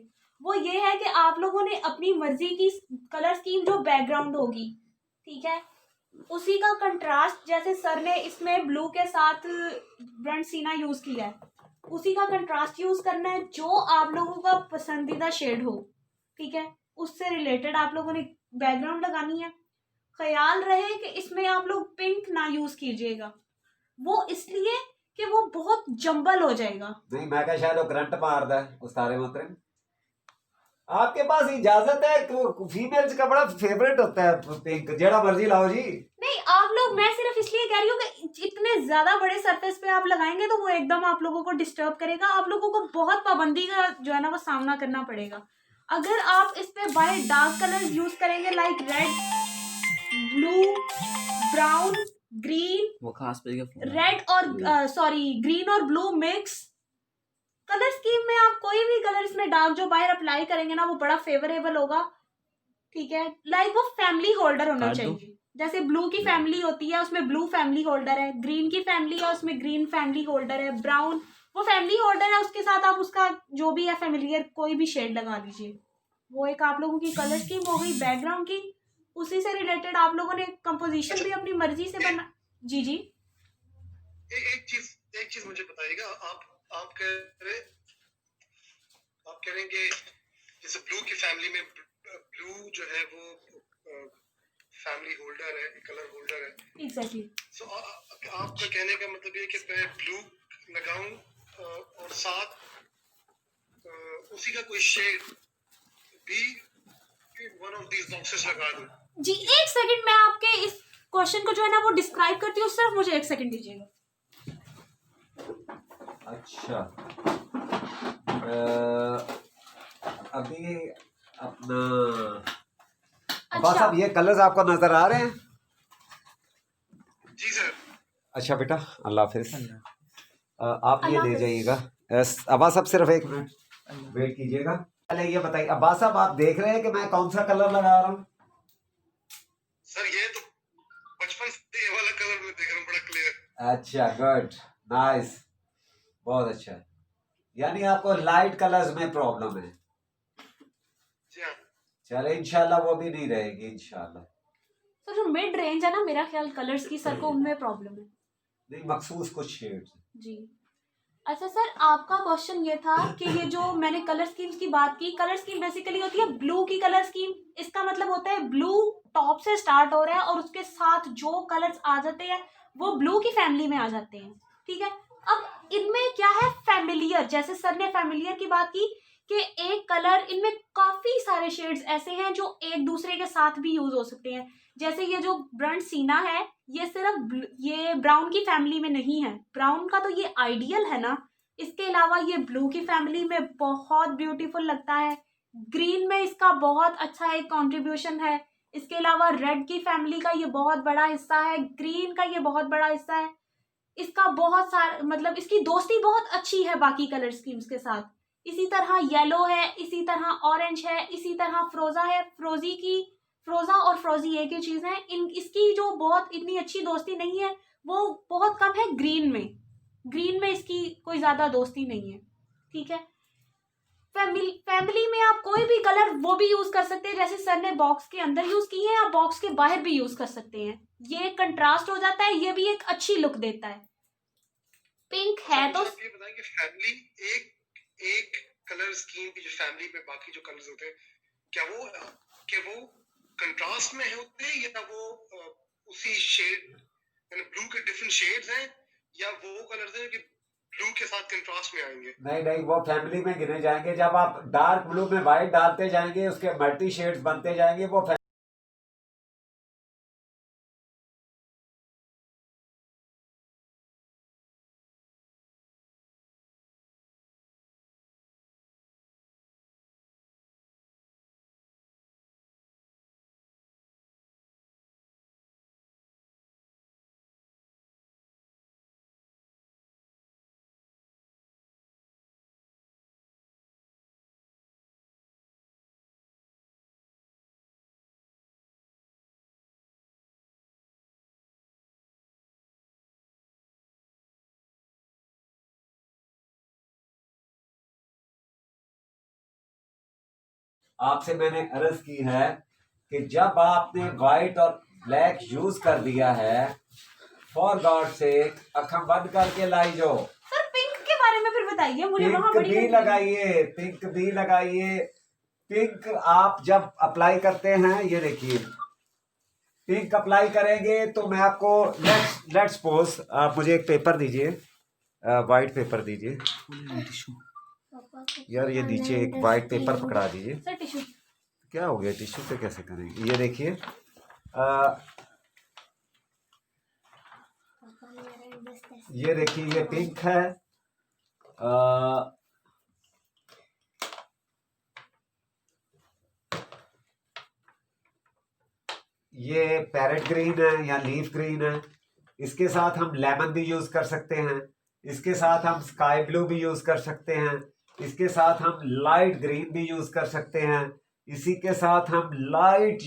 वो ये है कि आप लोगों ने अपनी मर्जी की कलर स्कीम जो बैकग्राउंड होगी, ठीक है, उसी का कंट्रास्ट जैसे सर ने इसमें ब्लू के साथ ब्रंट सीना यूज किया है, उसी का कंट्रास्ट यूज करना है जो आप लोगों का पसंदीदा शेड हो, ठीक है, उससे रिलेटेड आप लोगों ने बैकग्राउंड लगानी है। ख्याल रहे कि इसमें आप लोग पिंक ना यूज कीजिएगा, वो इसलिए कि वो बहुत जंबल हो जाएगा। नहीं मैं क्या शायद वो करंट मारदा है उस्ताद मोहतरम। आपके पास इजाजत है, फीमेल्स का बड़ा फेवरेट होता है पिंक, जेड़ा मर्जी लाओ जी। नहीं आप लोग, मैं सिर्फ इसलिए कह रही हूँ कि इतने ज्यादा बड़े सरफेस पे आप लगाएंगे तो वो एकदम आप लोगों को डिस्टर्ब करेगा, आप लोगों को बहुत पाबंदी का जो है ना वो सामना करना पड़ेगा। अगर आप इस पे वाइट डार्क कलर यूज करेंगे like red, blue, brown, green, वो खास पे रेड और सॉरी ग्रीन और ब्लू मिक्स कलर स्कीम में आप कोई भी कलर इसमें डार्क जो बाहर अप्लाई करेंगे ना वो बड़ा फेवरेबल होगा, ठीक है। लाइक वो फैमिली होल्डर होना काट दो। चाहिए, जैसे ब्लू की फैमिली होती है उसमें ब्लू फैमिली होल्डर है, ग्रीन की फैमिली है उसमें ग्रीन फैमिली होल्डर है, ब्राउन वो फैमिली होल्डर है, उसके साथ आप उसका जो भी है फैमिलियर कोई भी शेड लगा लीजिए। वो एक आप लोगों की कलर स्कीम हो गई बैकग्राउंड की। उसी से रिलेटेड आप लोगों ने कंपोजिशन भी अपनी मर्जी से बना। जी जी एक चीज मुझे बताइएगा, आप कह रहे हैं कि जैसे ब्लू की फैमिली में ब्लू जो है वो फैमिली होल्डर है, कलर होल्डर है। एग्जैक्टली। सो आपका कहने का मतलब ये कि मैं ब्लू लगाऊं और साथ उसी का कोई शेड भी वन ऑफ दीज बॉक्सेस लगा दूं। जी एक सेकंड, मैं आपके इस क्वेश्चन को जो है ना वो डिस्क्राइब करती हूँ, सिर्फ मुझे एक सेकंड दीजिएगा। अच्छा अभी अपना अब्बास अच्छा साहब ये कलर्स आपको नजर आ रहे हैं? जी सर। अच्छा बेटा अल्लाह हाफिज। आप ये अल्लाह ले हाफिज। जाइएगा। अब्बास साहब सिर्फ एक मिनट वेट कीजिएगा। पहले ये बताइए अब्बास साहब, आप देख रहे हैं कि मैं कौन सा कलर लगा रहा हूँ? सर ये तो बचपन से ये वाला कलर में देख रहा हूँ, बड़ा क्लियर। अच्छा गुड, नाइस, बहुत अच्छा। यानी आपको लाइट कलर्स में प्रॉब्लम है। जी हाँ। चले इंशाल्लाह वो भी नहीं रहेगी इंशाल्लाह। तो जो मिड रेंज है ना, मेरा ख्याल कलर्स की सर को उनमें प्रॉब्लम है। नहीं मखसूस कुछ शेड्स। जी अच्छा सर, आपका क्वेश्चन ये था कि ये जो मैंने कलर स्कीम्स की बात की, कलर स्कीम बेसिकली होती है ब्लू की कलर स्कीम। इसका मतलब होता है ब्लू टॉप से स्टार्ट हो रहा है और उसके साथ जो कलर्स आ जाते हैं वो ब्लू की फैमिली में आ जाते हैं, ठीक है। अब इनमें क्या है फैमिलियर, जैसे सर ने फैमिलियर की बात की कि एक कलर, इनमें काफी सारे शेड्स ऐसे हैं जो एक दूसरे के साथ भी यूज हो सकते हैं। जैसे ये जो ब्रंट सीना है ये सिर्फ ये ब्राउन की फैमिली में नहीं है, ब्राउन का तो ये आइडियल है ना, इसके अलावा ये ब्लू की फैमिली में बहुत ब्यूटीफुल लगता है, ग्रीन में इसका बहुत अच्छा एक कंट्रीब्यूशन है, इसके अलावा रेड की फैमिली का ये बहुत बड़ा हिस्सा है, ग्रीन का ये बहुत बड़ा हिस्सा है, इसका बहुत सारा मतलब इसकी दोस्ती बहुत अच्छी है बाकी कलर स्कीम्स के साथ। इसी तरह येलो है, इसी तरह ऑरेंज है, इसी तरह फ्रोजा है, फ्रोजा और फ्रोजी एक ही चीज है। इसकी जो बहुत इतनी अच्छी दोस्ती नहीं है वो बहुत कम है ग्रीन में इसकी कोई ज्यादा दोस्ती नहीं है, ठीक है। फैमिली में आप कोई भी कलर वो भी यूज कर सकते हैं, जैसे सर ने बॉक्स के अंदर यूज की है, आप बॉक्स के बाहर भी यूज कर सकते हैं, ये कंट्रास्ट हो जाता है, ये भी एक अच्छी लुक देता है। पिंक है तो आप ये बताएं कि फैमिली एक कलर स्कीम की जो फैमिली में बाकी जो कलर्स होते हैं क्या वो कंट्रास्ट में होते हैं या वो उसी शेड यानी ब्लू के डिफरेंट शेड्स हैं या वो कलर्स हैं कि ब्लू के साथ कंट्रास्ट में आएंगे? नहीं नहीं वो फैमिली में गिने जाएंगे। जब आप डार्क ब्लू में व्हाइट डालते जाएंगे उसके मल्टी शेड्स बनते जाएंगे वो आपसे मैंने अर्ज की है कि जब आपने व्हाइट और ब्लैक यूज कर दिया है, फॉर गॉड से अखम बंद करके लाई जो। सर पिंक के बारे में फिर बताइए मुझे, वहां पिंक बड़ी भी confusion है। लगाइए, पिंक भी लगाइए। पिंक आप जब अप्लाई करते हैं, ये देखिए, पिंक अप्लाई करेंगे तो मैं आपको लेट्स सपोज, आप मुझे एक पेपर दीजिए, वाइट पेपर दीजिए यार, ये नीचे एक वाइट पेपर पकड़ा दीजिए। Sir tissue. क्या हो गया, टिश्यू पे कैसे करेंगे? ये देखिए, अ, ये देखिए, ये पिंक है, अ, ये पैरेट ग्रीन है या लीफ ग्रीन है। इसके साथ हम लेमन भी यूज कर सकते हैं, इसके साथ हम स्काई ब्लू भी यूज कर सकते हैं, इसके साथ हम लाइट ग्रीन भी यूज कर सकते हैं, इसी के साथ हम लाइट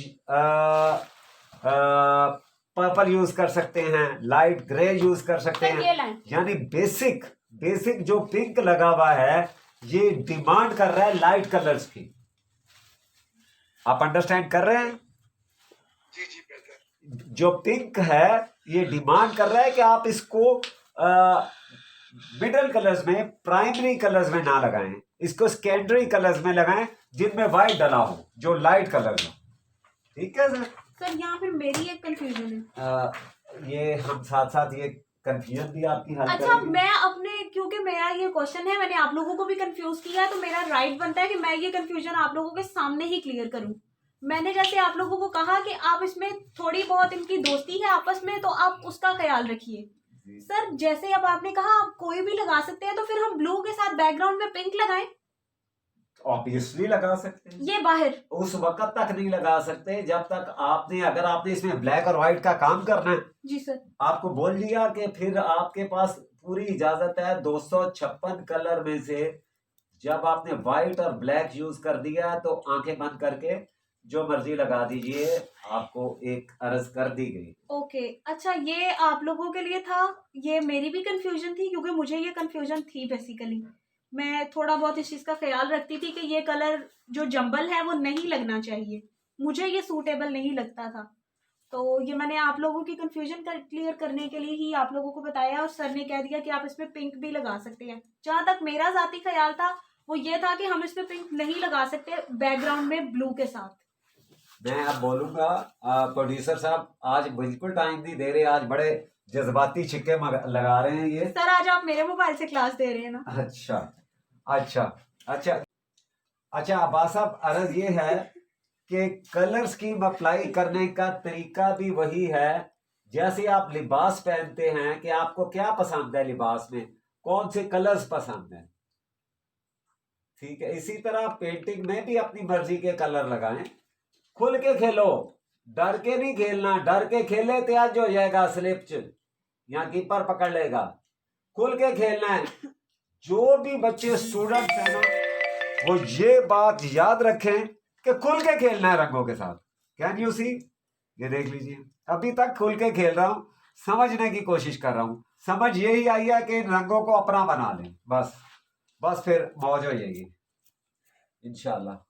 पर्पल यूज कर सकते हैं, लाइट ग्रे यूज कर सकते सर ये हैं। लाइन। यानी बेसिक बेसिक जो पिंक लगा हुआ है, ये डिमांड कर रहा है लाइट कलर्स की। आप अंडरस्टैंड कर रहे हैं? जी जी बेहतर। जो पिंक है, ये डिमांड कर रहा है कि आप इसको मिडल कलर्स में, प्राइमरी कलर्स में ना लगाएं, इसको सेकेंडरी कलर्स में लगाएं जिनमें व्हाइट डला हो, जो लाइट कलर हो। ठीक है सर? सर यहाँ फिर मेरी एक कंफ्यूजन है। ये हम साथ साथ ये कंफ्यूजन भी आपकी हल अच्छा करेंगे। मैं अपने, क्योंकि मेरा ये क्वेश्चन है, मैंने आप लोगों को भी कंफ्यूज किया है, तो मेरा राइट बनता है कि मैं ये कंफ्यूजन आप लोगों के सामने ही क्लियर करूं। मैंने जैसे आप लोगों को कहा कि आप इसमें थोड़ी बहुत इनकी दोस्ती है आपस में, तो आप उसका ख्याल रखिए। सर जैसे अब आपने कहा आप कोई भी लगा सकते हैं, तो फिर हम ब्लू के साथ बैकग्राउंड में पिंक लगाएं? ऑब्वियसली लगा सकते हैं। ये बाहर उस वक्त तक नहीं लगा सकते जब तक आपने, अगर आपने इसमें ब्लैक और व्हाइट का काम करना है, जी सर। आपको बोल दिया कि फिर आपके पास पूरी इजाजत है 256 कलर में से। जब आपने व्हाइट और ब्लैक यूज कर दिया तो आंखें बंद करके जो मर्जी लगा दीजिए, आपको एक अर्ज कर दी गई। ओके अच्छा, ये आप लोगों के लिए था, ये मेरी भी कंफ्यूजन थी, क्योंकि मुझे ये कंफ्यूजन थी बेसिकली। मैं थोड़ा बहुत इस चीज़ का ख्याल रखती थी कि ये कलर जो जंबल है वो नहीं लगना चाहिए, मुझे ये सूटेबल नहीं लगता था। तो ये मैंने आप लोगों की कंफ्यूजन क्लियर करने के लिए ही आप लोगों को बताया, और सर ने कह दिया कि आप इसमें पिंक भी लगा सकते हैं। जहाँ तक मेरा ज़ाती ख्याल था वो ये था कि हम इसमें पिंक नहीं लगा सकते बैकग्राउंड में ब्लू के साथ। मैं अब बोलूंगा, प्रोड्यूसर साहब आज बिल्कुल टाइम नहीं दे रहे, आज बड़े जज्बाती छिक्के लगा रहे हैं ये। सर आज आप मेरे मोबाइल से क्लास दे रहे हैं ना? अच्छा अच्छा अच्छा अच्छा, अब्बास साहब, अर्ज ये है कि कलर स्कीम अप्लाई करने का तरीका भी वही है जैसे आप लिबास पहनते हैं, कि आपको क्या पसंद है, लिबास में कौन से कलर्स पसंद है। ठीक है, इसी तरह पेंटिंग में भी अपनी मर्जी के कलर लगाएं, खुल के खेलो, डर के नहीं खेलना। डर के खेले तो आज हो जाएगा स्लिप, यहाँ कीपर पकड़ लेगा। खुल के खेलना है। जो भी बच्चे स्टूडेंट्स हैं ना, वो ये बात याद रखें कि खुल के खेलना है रंगों के साथ। Can you see? ये देख लीजिए, अभी तक खुल के खेल रहा हूं, समझने की कोशिश कर रहा हूं। समझ यही आई है कि इन रंगों को अपना बना लें, बस बस फिर मौज हो जाएगी इंशाल्लाह।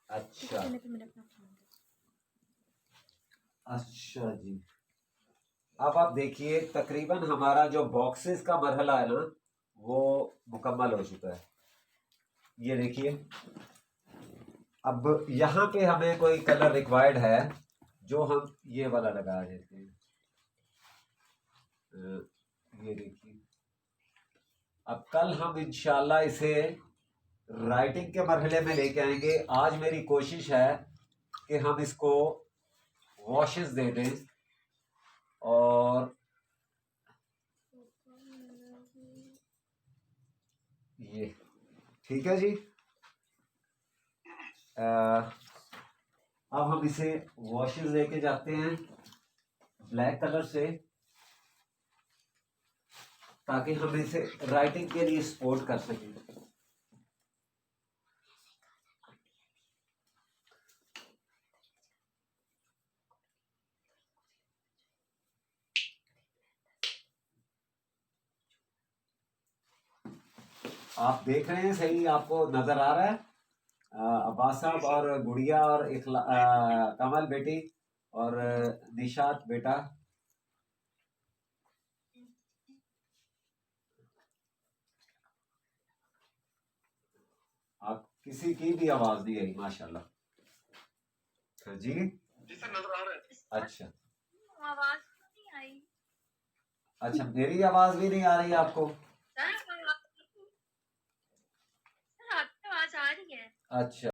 अच्छा अच्छा जी, अब आप देखिए, तकरीबन हमारा जो बॉक्सेस का मरहला है ना, वो मुकम्मल हो चुका है। ये देखिए, अब यहाँ पे हमें कोई कलर रिक्वायर्ड है, जो हम ये वाला लगा देते हैं। ये देखिए, अब कल हम इंशाल्लाह इसे राइटिंग के मरहले में लेके आएंगे। आज मेरी कोशिश है कि हम इसको वॉशेस दे दें, और ये ठीक है जी। अब हम इसे वॉशेस लेके जाते हैं ब्लैक कलर से, ताकि हम इसे राइटिंग के लिए सपोर्ट कर सकें। आप देख रहे हैं सही, आपको नजर आ रहा है? अब्बास साहब और गुड़िया और कमल बेटी और निशात बेटा। आप किसी की भी आवाज नहीं आई माशाल्लाह। जी जी सर, नजर आ रहा है। अच्छा आवाज क्यों नहीं आई? अच्छा, मेरी आवाज भी नहीं आ रही है आपको? सर आपकी आवाज आ रही है। अच्छा